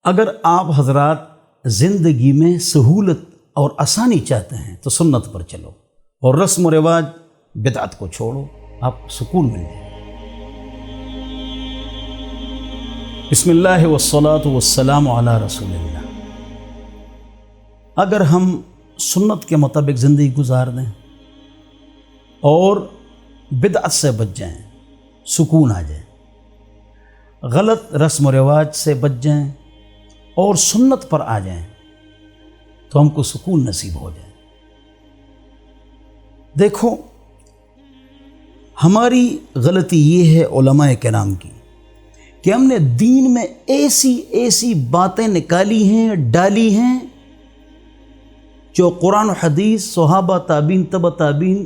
اگر آپ حضرات زندگی میں سہولت اور آسانی چاہتے ہیں تو سنت پر چلو اور رسم و رواج بدعت کو چھوڑو، آپ کو سکون مل جائے۔ بسم اللہ والصلاة والسلام علی رسول اللہ۔ اگر ہم سنت کے مطابق زندگی گزار دیں اور بدعت سے بچ جائیں، سکون آ جائے، غلط رسم و رواج سے بچ جائیں اور سنت پر آ جائیں تو ہم کو سکون نصیب ہو جائے۔ دیکھو، ہماری غلطی یہ ہے علماء کرام کی کہ ہم نے دین میں ایسی باتیں نکالی ہیں، ڈالی ہیں جو قرآن و حدیث، صحابہ، تابعین، تبع تابعین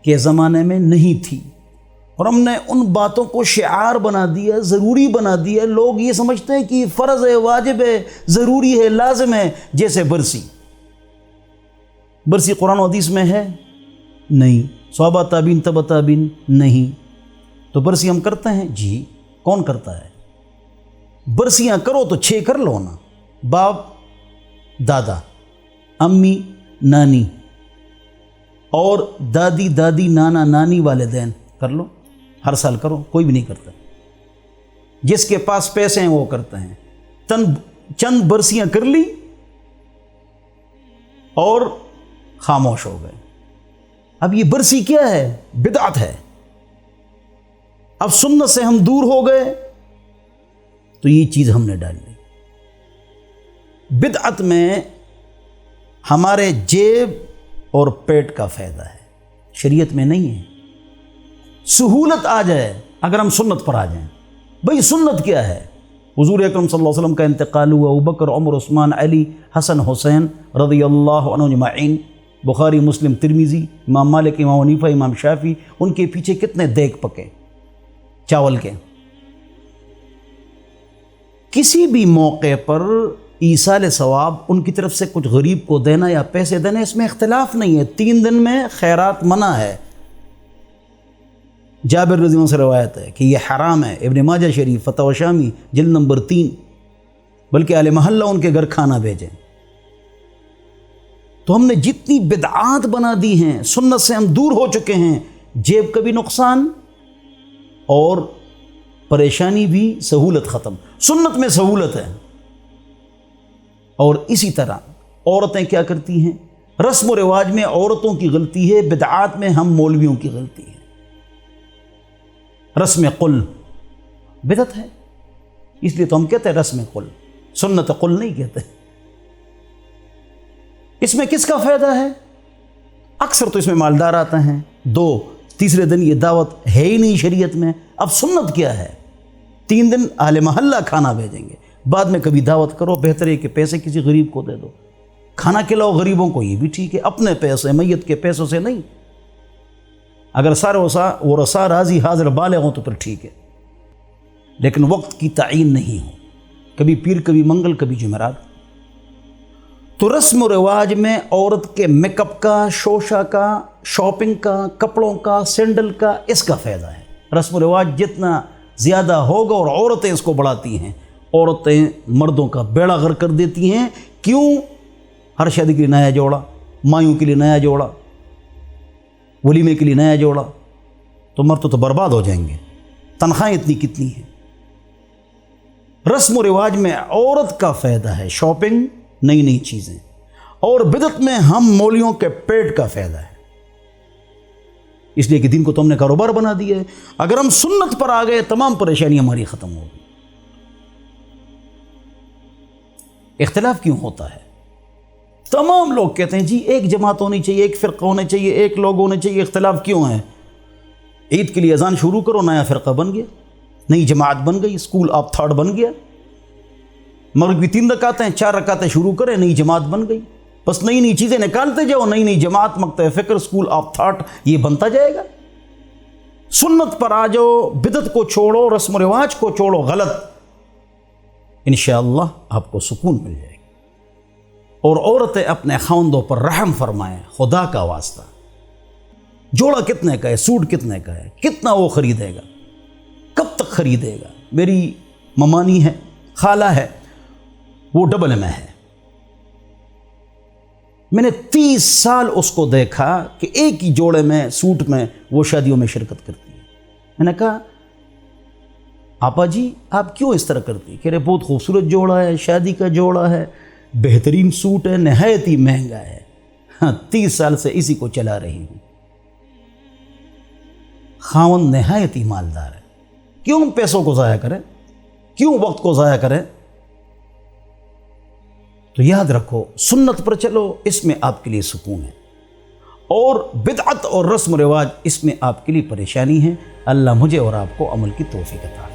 کے زمانے میں نہیں تھی، اور ہم نے ان باتوں کو شعار بنا دیا، ضروری بنا دیا۔ لوگ یہ سمجھتے ہیں کہ فرض ہے، واجب ہے، ضروری ہے، لازم ہے۔ جیسے برسی قرآن و حدیث میں ہے نہیں، صحابہ، تابعین، تبع تابعین نہیں، تو برسی ہم کرتے ہیں؟ جی، کون کرتا ہے؟ برسیاں کرو تو 6 کر لو نا، باپ دادا، امی نانی اور دادی دادی، نانا نانی، والدین، کر لو، ہر سال کرو۔ کوئی بھی نہیں کرتا۔ جس کے پاس پیسے ہیں وہ کرتے ہیں۔ چند برسیاں کر لی اور خاموش ہو گئے۔ اب یہ برسی کیا ہے؟ بدعت ہے۔ اب سنت سے ہم دور ہو گئے تو یہ چیز ہم نے ڈال لی۔ بدعت میں ہمارے جیب اور پیٹ کا فائدہ ہے، شریعت میں نہیں ہے۔ سہولت آ جائے اگر ہم سنت پر آ جائیں۔ بھئی سنت کیا ہے؟ حضور اکرم صلی اللہ علیہ وسلم کا انتقال ہوا، ابوبکر، عمر، عثمان، علی، حسن، حسین رضی اللہ عنہ اجمعین، بخاری، مسلم، ترمذی، امام مالک، امام حنیفہ، امام شافعی، ان کے پیچھے کتنے دیگ پکے چاول کے۔ کسی بھی موقع پر ایصال ثواب، ان کی طرف سے کچھ غریب کو دینا یا پیسے دینا، اس میں اختلاف نہیں ہے۔ 3 دن میں خیرات منع ہے۔ جابر رضی اللہ عنہ سے روایت ہے کہ یہ حرام ہے، ابن ماجہ شریف، فتح شامی، جلد نمبر 3، بلکہ اہل محلہ ان کے گھر کھانا بھیجیں۔ تو ہم نے جتنی بدعات بنا دی ہیں، سنت سے ہم دور ہو چکے ہیں، جیب کا بھی نقصان اور پریشانی بھی، سہولت ختم۔ سنت میں سہولت ہے۔ اور اسی طرح عورتیں کیا کرتی ہیں؟ رسم و رواج میں عورتوں کی غلطی ہے، بدعات میں ہم مولویوں کی غلطی ہے۔ رسم قل بدعت ہے، اس لیے تو ہم کہتے ہیں رسم قل، سنت قل نہیں کہتے۔ اس میں کس کا فائدہ ہے؟ اکثر تو اس میں مالدار آتے ہیں، 2 تیسرے دن یہ دعوت ہے ہی نہیں شریعت میں۔ اب سنت کیا ہے؟ 3 دن اہل محلہ کھانا بھیجیں گے، بعد میں کبھی دعوت کرو، بہتر ہے کہ پیسے کسی غریب کو دے دو، کھانا کھلاؤ غریبوں کو، یہ بھی ٹھیک ہے، اپنے پیسے، میت کے پیسوں سے نہیں۔ اگر سارے وہ رسا راضی حاضر بالغ ہوں تو پھر ٹھیک ہے، لیکن وقت کی تعین نہیں ہو، کبھی پیر، کبھی منگل، کبھی جمعرات۔ تو رسم و رواج میں عورت کے میک اپ کا، شوشہ کا، شاپنگ کا، کپڑوں کا، سینڈل کا، اس کا فائدہ ہے۔ رسم و رواج جتنا زیادہ ہوگا اور عورتیں اس کو بڑھاتی ہیں، عورتیں مردوں کا بیڑا غرق کر دیتی ہیں۔ کیوں؟ ہر شادی کے لیے نیا جوڑا، مایوں کے لیے نیا جوڑا، ولیمے کے لیے نیا جوڑا، تو مرد تو برباد ہو جائیں گے۔ تنخواہیں اتنی کتنی ہیں۔ رسم و رواج میں عورت کا فائدہ ہے، شاپنگ، نئی چیزیں، اور بدعت میں ہم مولیوں کے پیٹ کا فائدہ ہے۔ اس لیے کہ دین کو تو ہم نے کاروبار بنا دیا ہے۔ اگر ہم سنت پر آ گئے، تمام پریشانی ہماری ختم ہوگی۔ اختلاف کیوں ہوتا ہے؟ تمام لوگ کہتے ہیں جی ایک جماعت ہونی چاہیے، ایک فرقہ ہونا چاہیے، ایک لوگ ہونے چاہیے، اختلاف کیوں ہے؟ عید کے لیے اذان شروع کرو، نیا فرقہ بن گیا، نئی جماعت بن گئی، اسکول آف تھاٹ بن گیا۔ مغرب کی 3 رکعتیں، 4 رکعتیں شروع کریں، نئی جماعت بن گئی۔ بس نئی چیزیں نکالتے جاؤ، نئی جماعت، مکتب فکر، اسکول آف تھاٹ، یہ بنتا جائے گا۔ سنت پر آ جاؤ، بدعت کو چھوڑو، رسم و رواج کو چھوڑو، غلط، انشاءاللہ آپ کو سکون مل جائے گا۔ اور عورتیں اپنے خاوندوں پر رحم فرمائیں، خدا کا واسطہ۔ جوڑا کتنے کا ہے، سوٹ کتنے کا ہے، کتنا وہ خریدے گا، کب تک خریدے گا؟ میری ممانی ہے، خالہ ہے، وہ ڈبل میں ہے۔ میں نے 30 سال اس کو دیکھا کہ ایک ہی جوڑے میں سوٹ میں وہ شادیوں میں شرکت کرتی ہے۔ میں نے کہا آپا جی آپ کیوں اس طرح کرتی؟ کہہ رہے بہت خوبصورت جوڑا ہے، شادی کا جوڑا ہے، بہترین سوٹ ہے، نہایت ہی مہنگا ہے، ہاں 30 سال سے اسی کو چلا رہی ہوں۔ خاوند نہایت ہی مالدار ہے، کیوں پیسوں کو ضائع کریں، کیوں وقت کو ضائع کریں؟ تو یاد رکھو سنت پر چلو، اس میں آپ کے لیے سکون ہے، اور بدعت اور رسم و رواج اس میں آپ کے لیے پریشانی ہے۔ اللہ مجھے اور آپ کو عمل کی توفیق عطا